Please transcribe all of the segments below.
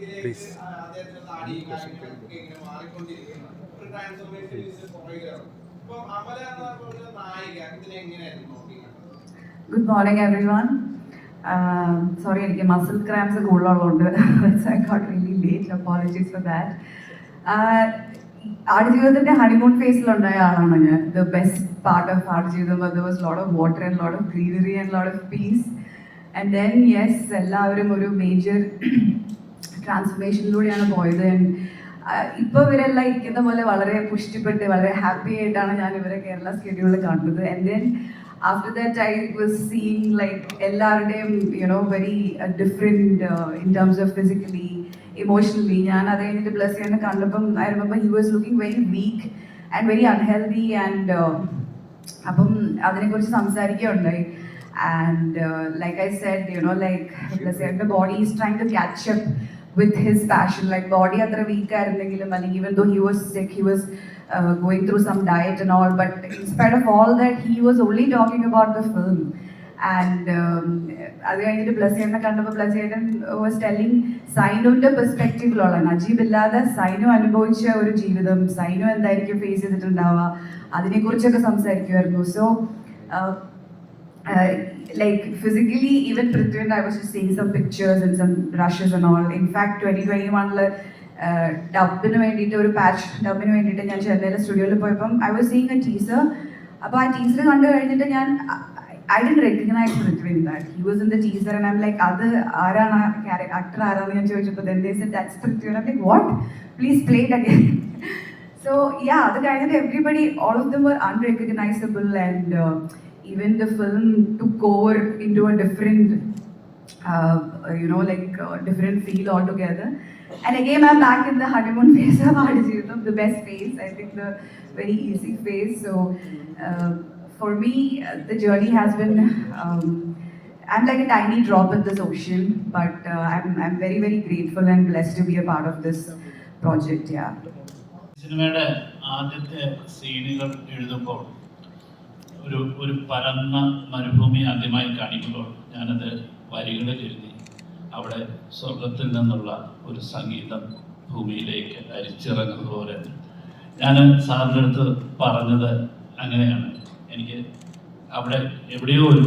Please. Good morning, everyone. Sorry, എനിക്ക് muscle cramps കൂടുതലുള്ളതുകൊണ്ട് so I got really late. Apologies for that. ആടുജീവിതത്തിന്റെ honeymoon ഫേസിലുണ്ടായ ആളാണ് ഞാൻ. The best part of Aadujeevitham there was a lot of water and a lot of greenery and a lot of peace. And then yes, എല്ലാവരും ഒരു major ട്രാൻസ്ഫോർമേഷനിലൂടെയാണ് പോയത്. ഇപ്പോൾ ഇവരെല്ലാം ഇരിക്കുന്ന പോലെ വളരെ പുഷ്ടിപ്പെട്ട് വളരെ ഹാപ്പി ആയിട്ടാണ് ഞാൻ ഇവരെ കേരള സ്കെഡ്യൂളിൽ കണ്ടത്. And then after that I was seeing like എല്ലാവരുടെയും very different in terms of physically, emotionally. ഞാൻ അത് കഴിഞ്ഞിട്ട് ബ്ലസ് ചെയ്യുന്ന കണ്ടപ്പം I remember he was looking very weak and very unhealthy and അപ്പം അതിനെക്കുറിച്ച് സംസാരിക്കുകയുണ്ടായി. And like I said, like bless ചെയ്യുന്ന body is trying to catch up with his passion. Like body അത്ര week ആയിരുന്നെങ്കിലും അല്ലെങ്കിൽ even though he was sick, he was going through some diet and all, but in spite of all that he was only talking about the film. And അത് കഴിഞ്ഞിട്ട് bless ചെയ്യുന്ന കണ്ടപ്പോൾ bless ചെയ്യൻ was telling സൈനുവിൻ്റെ പെർസ്പെക്റ്റീവിലുള്ള Najeeb ഇല്ലാതെ സൈനു അനുഭവിച്ച ഒരു ജീവിതം, സൈനു എന്തായിരിക്കും ഫേസ് ചെയ്തിട്ടുണ്ടാവുക, അതിനെക്കുറിച്ചൊക്കെ സംസാരിക്കുമായിരുന്നു. So like physically, even Prithvi and I was just seeing some pictures and some rushes and all. In fact 2021 ഡബിന് വേണ്ടിയിട്ട് ഒരു പാച്ച് ഡബിന് വേണ്ടിയിട്ട് ഞാൻ ചെന്നൈയിലെ സ്റ്റുഡിയോയിൽ പോയപ്പം I was seeing a teaser. അപ്പോൾ ആ ടീസർ കണ്ടു കഴിഞ്ഞിട്ട് ഞാൻ I didn't recognise Prithvi in that. He was in the teaser and I am like അത് ആരാണ് ആക്ടർ ആരാന്ന് ഞാൻ ചോദിച്ചപ്പോൾ then they said that's Prithvi and I'm like what, please play it again. So yeah, അത് കഴിഞ്ഞിട്ട് everybody, all of them were unrecognizable and even the film took over into a different different feel altogether. And again I'm back in the honeymoon phase of Aadujivitham, the best phase, I think the very easy phase. So for me the journey has been I'm like a tiny drop in this ocean, but I'm very very grateful and blessed to be a part of this project. Yeah. സിനിമയുടെ ആദ്യത്തെ സീനുകൾ എഴുതുമ്പോൾ ഒരു പരന്ന മരുഭൂമി ആദ്യമായി കാണിക്കുമ്പോൾ ഞാനത് വരികളിൽ എഴുതി. അവിടെ സ്വർഗത്തിൽ നിന്നുള്ള ഒരു സംഗീതം ഭൂമിയിലേക്ക് അരിച്ചിറങ്ങുന്നത് പോലെ ഞാൻ സാറിൻ്റെ അടുത്ത് പറഞ്ഞത് അങ്ങനെയാണ്. എനിക്ക് അവിടെ എവിടെയോ ഒരു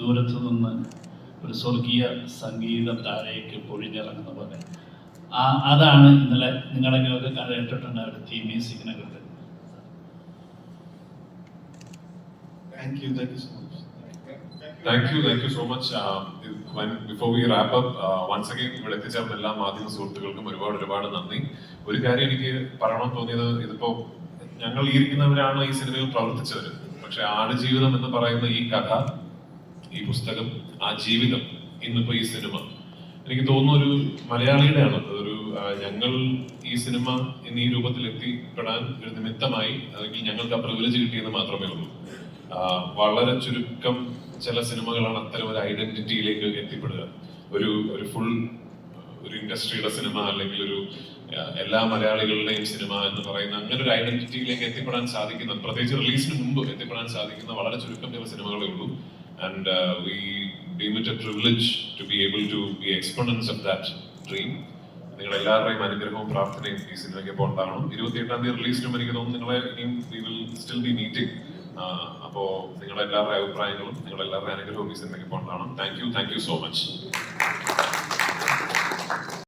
ദൂരത്തു നിന്ന് ഒരു സ്വർഗീയ സംഗീതം താഴേക്ക് പൊഴിഞ്ഞിറങ്ങുന്ന പോലെ അതാണ് ഇന്നലെ നിങ്ങളെങ്കിലൊക്കെ കേട്ടിട്ടുണ്ട് ഒരു theme മ്യൂസിക്കിനൊക്കെ. Thank you so much. Before we wrap up, once again ഇവിടെ എത്തിച്ചേർന്ന എല്ലാ മാധ്യമ സുഹൃത്തുക്കൾക്കും ഒരുപാട് നന്ദി. ഒരു കാര്യം എനിക്ക് പറയണമെന്ന് തോന്നിയത്, ഇതിപ്പോ ഞങ്ങൾ ഈ ഇരിക്കുന്നവരാണ് ഈ സിനിമയിൽ പ്രവർത്തിച്ചവർ, പക്ഷെ ആടുജീവിതം എന്ന് പറയുന്ന ഈ കഥ, ഈ പുസ്തകം, ആ ജീവിതം, ഇന്നിപ്പോ ഈ സിനിമ എനിക്ക് തോന്നുന്നു ഒരു മലയാളിയുടെയാണ്. ഒരു ഞങ്ങൾ ഈ സിനിമ ഇന്ന് ഈ രൂപത്തിൽ എത്തിപ്പെടാൻ ഒരു നിമിത്തമായി, അല്ലെങ്കിൽ ഞങ്ങൾക്ക് ആ പ്രിവിലേജ് കിട്ടിയെന്ന് മാത്രമേ ഉള്ളൂ. വളരെ ചുരുക്കം ചില സിനിമകളാണ് അത്തരം ഒരു ഐഡന്റിറ്റിയിലേക്ക് എത്തിപ്പെടുക. ഒരു ഫുൾ ഒരു ഇൻഡസ്ട്രിയുടെ സിനിമ, അല്ലെങ്കിൽ ഒരു എല്ലാ മലയാളികളുടെയും സിനിമ എന്ന് പറയുന്ന അങ്ങനെ ഒരു ഐഡന്റിറ്റിയിലേക്ക് എത്തിപ്പെടാൻ സാധിക്കുന്ന, പ്രത്യേകിച്ച് റിലീസിന് മുമ്പ് എത്തിപ്പെടാൻ സാധിക്കുന്ന വളരെ ചുരുക്കം ചില സിനിമകളേ ഉള്ളൂ. And we deem it a privilege to be able to be exponents of that dream. നിങ്ങൾ എല്ലാവരുടെയും അനുഗ്രഹവും പ്രാർത്ഥനയും ഈ സിനിമയ്ക്ക് ഉണ്ടാകണം. 28-ാം തീയതി റിലീസിനും എനിക്ക് തോന്നുന്നു നിങ്ങളെ ഇനിയും we will still be meeting. അപ്പോൾ നിങ്ങളുടെ എല്ലാവരുടെ അഭിപ്രായങ്ങളും നിങ്ങളുടെ എല്ലാവരുടെ അനുഗ്രഹവും ഈ സിനിമയ്ക്ക് ഉണ്ടാകണം. Thank you so much.